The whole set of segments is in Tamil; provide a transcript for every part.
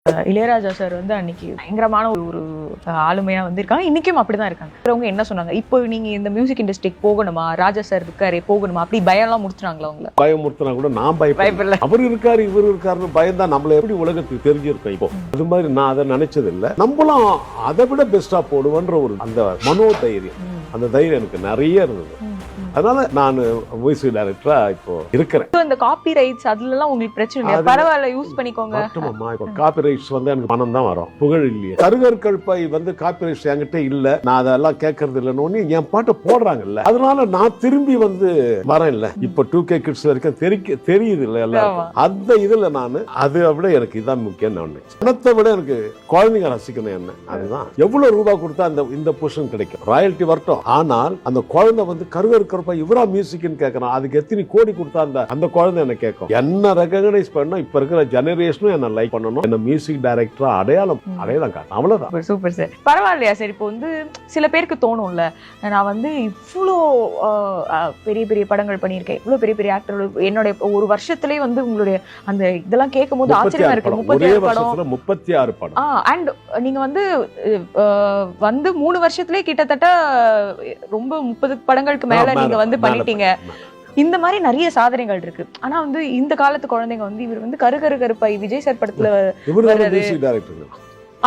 இளையராஜா சார் வந்து அன்னைக்கு பயங்கரமான ஒரு ஆளுமையா வந்து இருக்காங்க. இன்னைக்கும் அப்படிதான் இருக்காங்க. அவங்க என்ன சொன்னாங்க, இப்போ நீங்க இந்த மியூசிக் இண்டஸ்ட்ரிக்கு போகணுமா, ராஜா சார் இருக்காரு போகணுமா, அப்படி பயம் எல்லாம் முடிச்சுறாங்களா உங்களை? பயமுறுத்தினா கூட நான் பயப்படல. அவர் இருக்காரு இவர் இருக்காருன்னு பயந்தா நம்மள எப்படி உலகத்துக்கு தெரிஞ்சிருக்கோம். இப்போ அது மாதிரி நான் அதை நினைச்சது இல்லை. நம்மளும் அதை விட பெஸ்டா போடுவேன்ற ஒரு அந்த மனோ தைரியம், அந்த தைரியம் எனக்கு நிறைய இருந்தது. அதனால நான் மியூசிக் டைரக்டரா இப்போ இருக்கிறேன். இந்த காப்பி ரைட்ஸ் அதுல எல்லாம் உங்களுக்கு பிரச்சனை இல்லையா? பரவாயில்ல, யூஸ் பண்ணிக்கோங்க. இப்போ காப்பி ரைட்ஸ் வந்து எனக்கு பணம் தான் வரும், புகழ் இல்லையே. கருகற்கள்பை வந்து காப்பி ரைட்ஸ் என்கிட்ட இல்ல, நான் அதெல்லாம் கேட்கறது இல்லைன்னு என் பாட்டை போடுறாங்கல்ல, அதனால நான் திரும்பி வந்து வரேன் இல்ல. இப்போ 2K கிட்ஸ் வரைக்கும் தெரியுது இல்ல எல்லாம். அந்த இதுல நான் அதை விட எனக்கு இதான் முக்கியம். பணத்தை விட எனக்கு குழந்தைங்க ரசிக்கணும் என்ன, அதுதான். எவ்வளவு ரூபாய் கொடுத்தா இந்த பொசிஷன் கிடைக்கும், ராயல்டி வரட்டும். ஆனால் அந்த குழந்தை வந்து கருகற்கற்ப இவரா மியூசிக்னு கேட்கறான், அதுக்கு எத்தனை கோடி கொடுத்தா அந்த குழந்தை என்ன கேட்கும். என்ன ரெகக்னைஸ் பண்ணணும், இப்ப இருக்கிற ஜெனரேஷனும் என்ன லைக் பண்ணணும், என்ன மியூசிக் டைரக்டரா அடையாளம் காட்டும், அவ்வளவுதான். Super sir. பரவாயில்லையா சார்? இப்போ வந்து சில பேருக்கு தோணும்ல, நான் வந்து இவ்வளோ பெரிய பெரிய படங்கள் பண்ணியிருக்கேன், இவ்வளோ பெரிய பெரிய ஆக்டர்கள், என்னுடைய ஒரு வருஷத்துலேயே வந்து உங்களுடைய அந்த இதெல்லாம் கேட்கும் போது ஆச்சரியமா இருக்கு. 36 படம். அண்ட் நீங்க வந்து 3 வருஷத்துலேயே கிட்டத்தட்ட ரொம்ப 30 படங்களுக்கு மேல நீங்க வந்து பண்ணிட்டீங்க. இந்த மாதிரி நிறைய சாதனைகள் இருக்கு. ஆனா வந்து இந்த காலத்து குழந்தைங்க வந்து இவர் வந்து கருப்பை விஜய் சார் படத்துல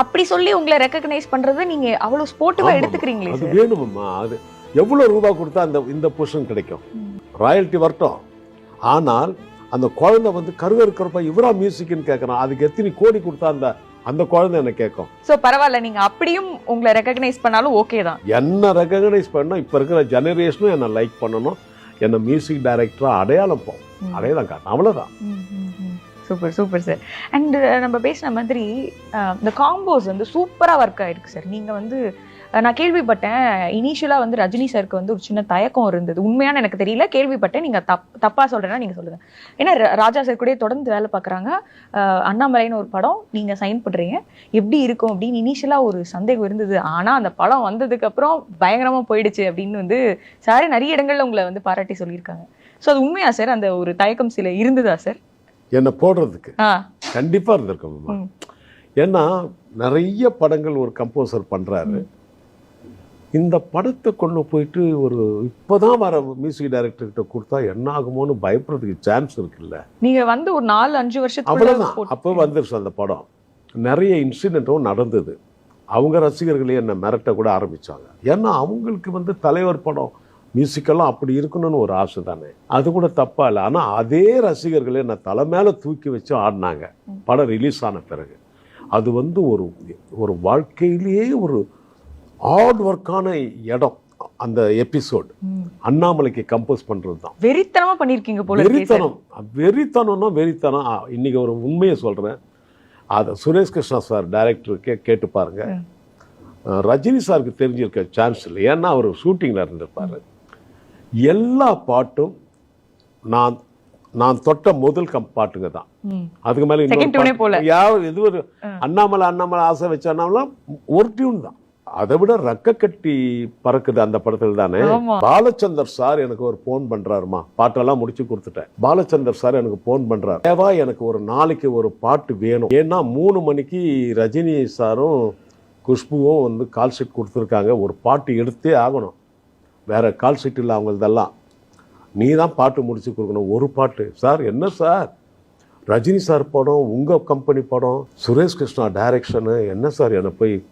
அப்படி சொல்லி உங்களை ரெகக்னைஸ் பண்றதை நீங்க அவ்வளவு ஸ்போர்ட்டிவா எடுத்துக்கிறீங்களே. அது வேணுமா? அது எவ்வளவு ரூபாய் கொடுத்தா இந்த பொசிஷன் கிடைக்கும், ராயல்டி வரட்டும். ஆனால் அந்த குழந்தை வந்து கருப்பை இவரா மியூசிக்னு கேட்கறான், அதுக்கு எத்தனை கோடி கொடுத்தா அந்த குழந்தை என்ன கேட்கும். சோ பரவாயில்ல, நீங்க அப்படியும் உங்களை ரெகக்னைஸ் பண்ணாலும் ஓகே தான். என்ன ரெகக்னைஸ் பண்ணணும், இப்ப இருக்கிற ஜெனரேஷனும் என்ன லைக் பண்ணணும், என்ன மியூசிக் டைரக்டரா அடையாளம் காட்டும், அவ்வளவுதான். Super super sir. அண்ட் நம்ம பேசின மாதிரி இந்த காம்போஸ் வந்து சூப்பரா ஒர்க் ஆயிருக்கு சார். நீங்க வந்து நான் கேள்விப்பட்டேன், இனிஷியலா வந்து ரஜினி சாருக்கு வந்து ஒரு சின்ன தயக்கம் இருந்தது. உண்மையான எனக்கு தெரியல, கேள்விப்பட்டேன். நீங்க தப்பா சொல்றேன்னா நீங்க சொல்லுங்க. ஏன்னா ராஜா சார் கூட தொடர்ந்து வேலை பார்க்குறாங்க. அண்ணாமலைன்னு ஒரு படம் நீங்க சைன் பண்றீங்க, எப்படி இருக்கும் அப்படின்னு இனிஷியலா ஒரு சந்தேகம் இருந்தது. ஆனா அந்த படம் வந்ததுக்கு அப்புறம் பயங்கரமா போயிடுச்சு அப்படின்னு வந்து சாரே நிறைய இடங்கள்ல உங்களை வந்து பாராட்டி சொல்லியிருக்காங்க. ஸோ அது உண்மையா சார்? அந்த ஒரு தயக்கம் சில இருந்ததா சார் என்ன போடுறதுக்கு? கண்டிப்பா இருந்திருக்கும். ஏன்னா நிறைய படங்கள் ஒரு கம்போசர் பண்றாரு, இந்த படத்தை கொண்டு போயிட்டு ஒரு இப்பதான் வர மியூசிக் டைரக்டர் கிட்ட கொடுத்தா என்ன ஆகுமோன்னு பயப்படுறதுக்கு சான்ஸ் இருக்குல்ல. நீங்க வந்து ஒரு 4-5 வருஷத்துக்கு அவ்வளவுதான். அப்போ வந்துருச்சு அந்த படம். நிறைய இன்சிடென்ட்டும் நடந்தது. அவங்க ரசிகர்களே என்ன மிரட்ட கூட ஆரம்பிச்சாங்க. ஏன்னா அவங்களுக்கு வந்து தலைவர் படம் மியூசிக்கெல்லாம் அப்படி இருக்கணும்னு ஒரு ஆசை தானே, அது கூட தப்பா இல்லை. ஆனா அதே ரசிகர்களே என்ன தலை மேல தூக்கி வச்சு ஆடினாங்க படம் ரிலீஸ் ஆன பிறகு. அது வந்து ஒரு வாழ்க்கையிலேயே ஒரு ஹார்ட் ஒர்க்கான இடம். அந்த எபிசோட் அண்ணாமலைக்கு கம்போஸ் பண்றது தான். வெறித்தனமா பண்ணிருக்கீங்க போல. வெறித்தனம்னா வெறித்தனம். இன்னைக்கு ஒரு உண்மையை சொல்றேன், அதை சுரேஷ் கிருஷ்ணா சார் டைரக்டருக்கே கேட்டு பாருங்க. ரஜினி சாருக்கு தெரிஞ்சிருக்க சான்ஸ் இல்லை, ஏன்னா அவர் ஷூட்டிங்ல இருந்திருப்பாரு. எல்லா பாட்டும் நான் தொட்ட முதல் பாட்டுங்க தான். அதுக்கு மேல இது ஒரு அண்ணாமலை ஆசை வச்சானாலாம் ஒரு டியூன் தான். அதை விட ரக்க கட்டி பறக்குது அந்த படத்துல தானே. பாலச்சந்தர் சார் எனக்கு ஒரு போன் பண்றாருமா, பாட்டெல்லாம் முடிச்சு கொடுத்துட்டேன். பாலச்சந்தர் சார் எனக்கு போன் பண்றாரு, தேவா எனக்கு ஒரு நாளைக்கு ஒரு பாட்டு வேணும். ஏன்னா 3 மணிக்கு ரஜினி சாரும் குஷ்புவும் வந்து கால் ஷீட் கொடுத்துருக்காங்க, ஒரு பாட்டு எடுத்தே ஆகணும், வேற கால் ஷீட் இல்லை அவங்களதெல்லாம், நீ தான் பாட்டு முடிச்சு கொடுக்கணும் ஒரு பாட்டு. சார் என்ன சார், ரஜினி சார் படம், உங்க கம்பெனி படம், சுரேஷ் கிருஷ்ணா டைரக்ஷனு, என்ன சார் என்னை போய்